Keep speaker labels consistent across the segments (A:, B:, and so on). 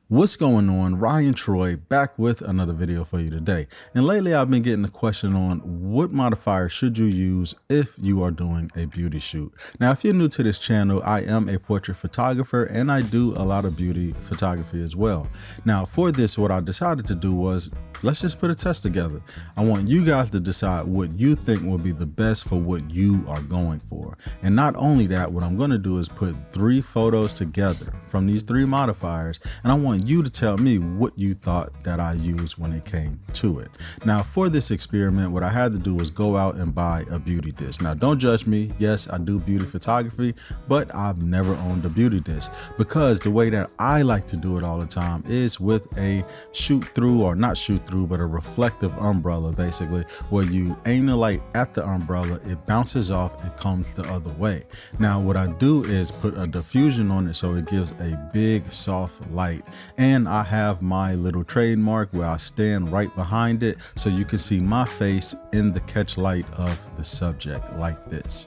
A: What's going on? Ryan Troy back with another video for you today. And lately I've been getting a question on what modifier should you use if you are doing a beauty shoot. Now, if you're new to this channel, I am a portrait photographer and I do a lot of beauty photography as well. Now for this, what I decided to do was, let's just put a test together. I want you guys to decide what you think will be the best for what you are going for. And not only that, what I'm going to do is put 3 photos together from these 3 modifiers, and I want you to tell me what you thought that I used when it came to it. Now for this experiment, what I had to do was go out and buy a beauty dish. Now don't judge me. Yes, I do beauty photography, but I've never owned a beauty dish because the way that I like to do it all the time is with a shoot through, or not shoot through, but a reflective umbrella, basically, where you aim the light at the umbrella, it bounces off and comes the other way. Now what I do is put a diffusion on it so it gives a big soft light, and I have my little trademark where I stand right behind it so you can see my face in the catch light of the subject like this.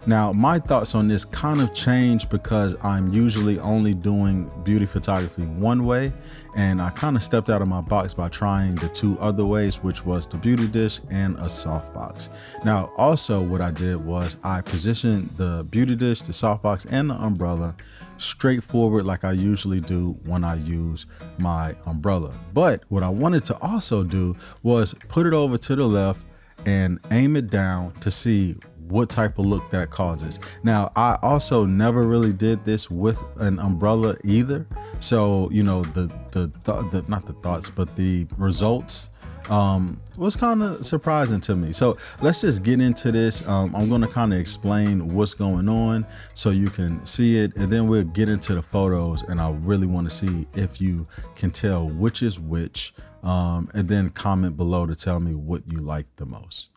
A: Now, my thoughts on this kind of change because I'm usually only doing beauty photography one way, and I kind of stepped out of my box by trying the 2 other ways, which was the beauty dish and a softbox. Now, also what I did was I positioned the beauty dish, the softbox, and the umbrella straight forward like I usually do when I use my umbrella. But what I wanted to also do was put it over to the left and aim it down to see what type of look that causes. Now, I also never really did this with an umbrella either. So, you know, not the thoughts, but the results was kind of surprising to me. So let's just get into this. I'm going to kind of explain what's going on so you can see it, and then we'll get into the photos, and I really want to see if you can tell which is which, and then comment below to tell me what you like the most.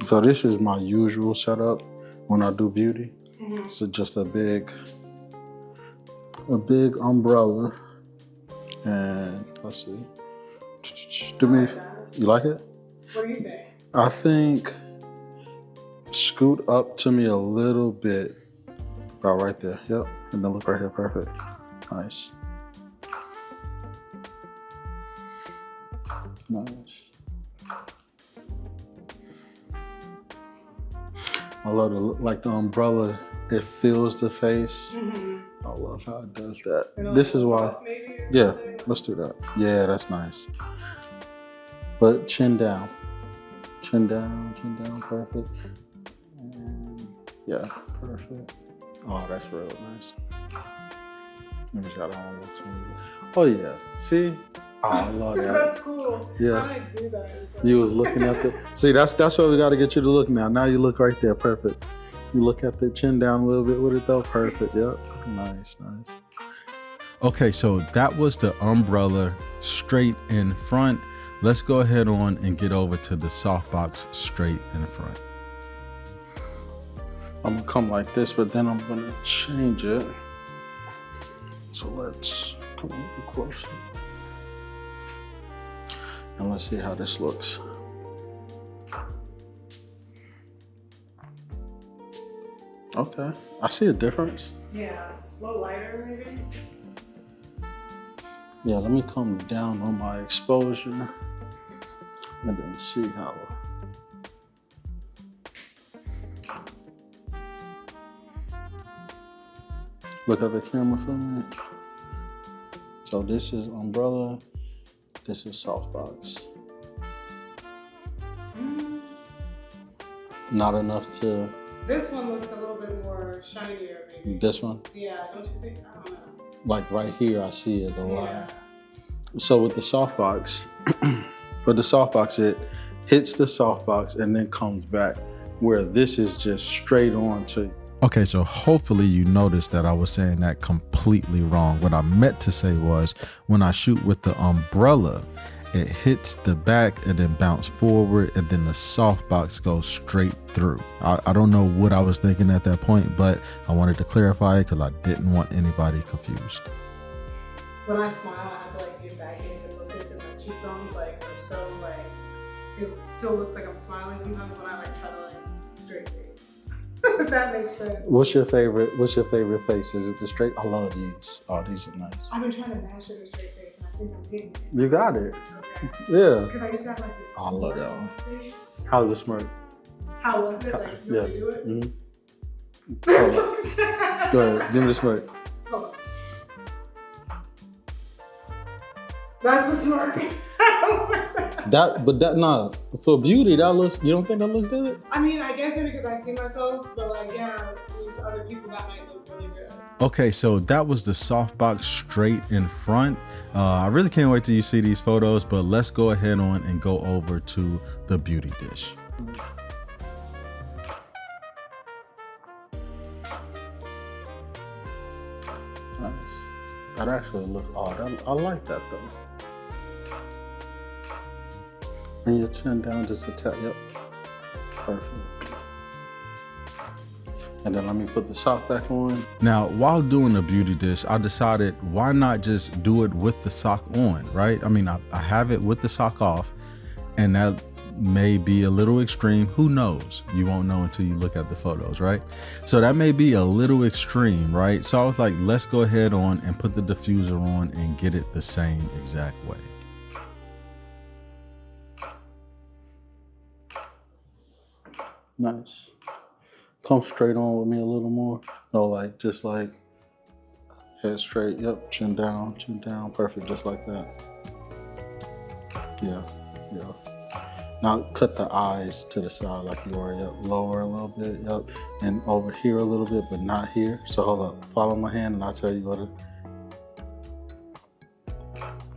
A: So this is my usual setup when I do beauty. So just a big umbrella, and let's see. You like it?
B: What do you think?
A: I think scoot up to me a little bit, about right there. Yep, and then look right here, perfect. Nice. Nice. I love like the umbrella, it fills the face. I love how it does that. This is why, yeah, let's do that. Yeah, that's nice. But chin down, perfect. And yeah, perfect. Oh, that's real nice. Let me try that one more time. Oh yeah, see? Oh, I love that.
B: That's cool.
A: Yeah.
B: I didn't do that.
A: You was looking at the, see, that's what we got to get you to look now. Now you look right there, perfect. You look at the chin down a little bit with it though, perfect. Yep, nice. Okay, so that was the umbrella straight in front. Let's go ahead on and get over to the softbox straight in front. I'm gonna come like this, but then I'm gonna change it. So let's come a little closer. And let's see how this looks. Okay, I see a difference.
B: Yeah, a little lighter maybe.
A: Yeah, let me come down on my exposure and then see how. Look at the camera for me. So this is umbrella. This is softbox. Not enough to.
B: This one looks a little bit more shinier, maybe.
A: This one?
B: Yeah, don't you think? I don't know.
A: Like right here, I see it a lot.
B: Yeah.
A: So with the softbox, it hits the softbox and then comes back, where this is just straight on to. Okay, so hopefully you noticed that I was saying that completely wrong. What I meant to say was when I shoot with the umbrella, it hits the back and then bounce forward, and then the softbox goes straight through. I don't know what I was thinking at that point, but I wanted to clarify it because I didn't want anybody confused.
B: When I smile, I have to like get back into focus because my cheekbones like are so like, it still looks like I'm smiling sometimes when I like try to like straight face. If that makes sense.
A: What's your favorite face? Is it the straight? I love these. Oh, these are nice.
B: I've been trying to master the straight face, and I think I'm getting it.
A: You got it.
B: Okay.
A: Yeah.
B: Because I used to have like this.
A: I love that one.
B: Face.
A: How's the smirk?
B: How was it? Like, you
A: Yeah.
B: want to do it?
A: Mm-hmm. Go ahead. Give me the smirk.
B: Hold on. That's the smirk.
A: Nah, for beauty, that looks, you don't think that looks good?
B: I mean, I guess maybe because I see myself, but like, yeah, I mean, to other people that might look really good.
A: Okay, so that was the softbox straight in front. I really can't wait till you see these photos, but let's go ahead on and go over to the beauty dish. Nice. That actually looks, I like that though. Bring your chin down just a tap, yep. Perfect. And then let me put the sock back on. Now, while doing the beauty dish, I decided why not just do it with the sock on, right? I mean, I have it with the sock off, and that may be a little extreme. Who knows? You won't know until you look at the photos, right? So that may be a little extreme, right? So I was like, let's go ahead on and put the diffuser on and get it the same exact way. Nice. Come straight on with me a little more. No, like, just like head straight. Yep, chin down, perfect, just like that. Yeah. Now cut the eyes to the side like you are. Yep, lower a little bit. Yep, and over here a little bit, but not here. So hold up, follow my hand, and I'll tell you what it.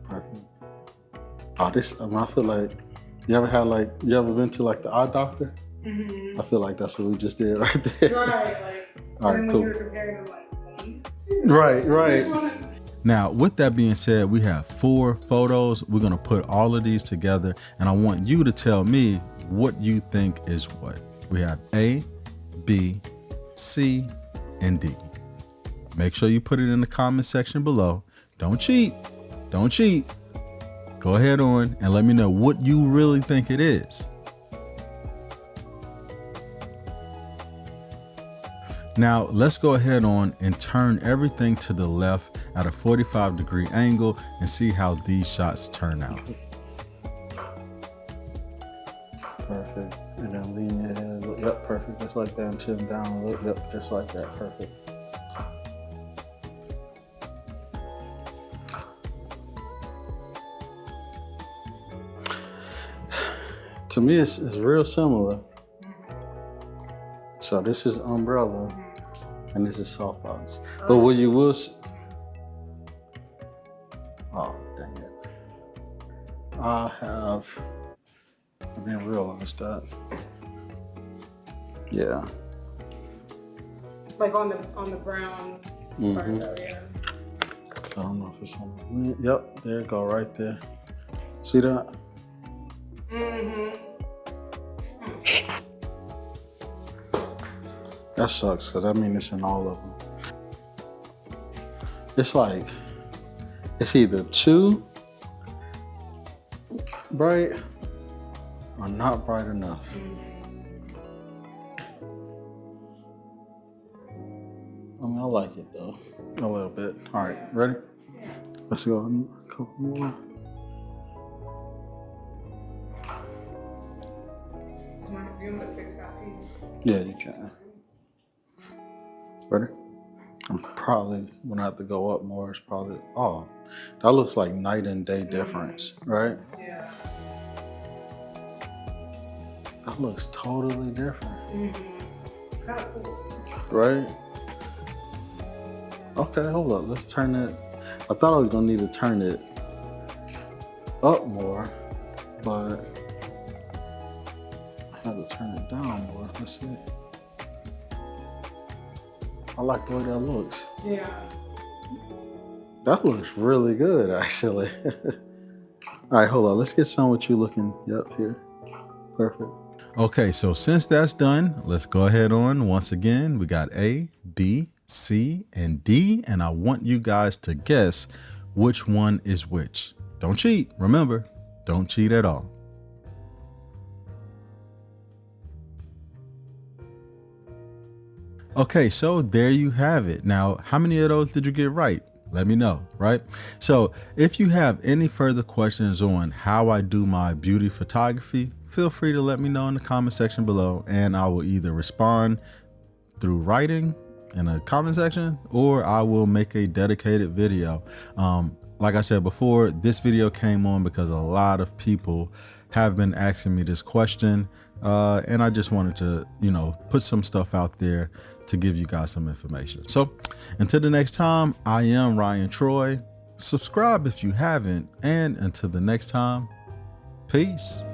A: Perfect. Oh, this. I feel like you ever been to like the eye doctor? Mm-hmm. I feel like that's what we just did right there.
B: Right, like,
A: all right, cool.
B: When you're comparing them, like, 1, 2.
A: Right. Now, with that being said, we have 4 photos. We're gonna put all of these together, and I want you to tell me what you think is what. We have A, B, C, and D. Make sure you put it in the comment section below. Don't cheat. Go ahead on and let me know what you really think it is. Now let's go ahead on and turn everything to the left at a 45-degree angle and see how these shots turn out. Perfect. And then lean your head. Yep, perfect. Just like that. And chin down a little. Yep, just like that. Perfect. To me, it's real similar. So this is Umbrella, and this is Softbox. But what you will see, oh dang it, I didn't realize that. Yeah.
B: Like on the brown part though, yeah.
A: I don't know if it's on the, yep, there you go, right there. See that? Mm-hmm. That sucks, because I mean it's in all of them. It's like, it's either too bright or not bright enough. I mean, I like it though, a little bit. All right, ready? Let's go a couple more.
B: You want to fix that piece?
A: Yeah, you can. Ready? I'm probably gonna have to go up more. It's probably, oh, that looks like night and day difference, right?
B: Yeah.
A: That looks totally different.
B: It's kind of cool.
A: Right? Okay, hold up. Let's turn it. I thought I was gonna need to turn it up more, but I had to turn it down more. Let's see. I like the way that looks.
B: Yeah.
A: That looks really good, actually. All right, hold on. Let's get some with you looking. Yep, here. Perfect. Okay, so since that's done, let's go ahead on. Once again, we got A, B, C, and D, and I want you guys to guess which one is which. Don't cheat. Remember, don't cheat at all. Okay, so there you have it. Now, how many of those did you get right? Let me know, right? So if you have any further questions on how I do my beauty photography, feel free to let me know in the comment section below, and I will either respond through writing in a comment section, or I will make a dedicated video. Like I said before, this video came on because a lot of people have been asking me this question, and I just wanted to, put some stuff out there to give you guys some information. So until the next time, I am Ryan Troy. Subscribe if you haven't, and until the next time, peace.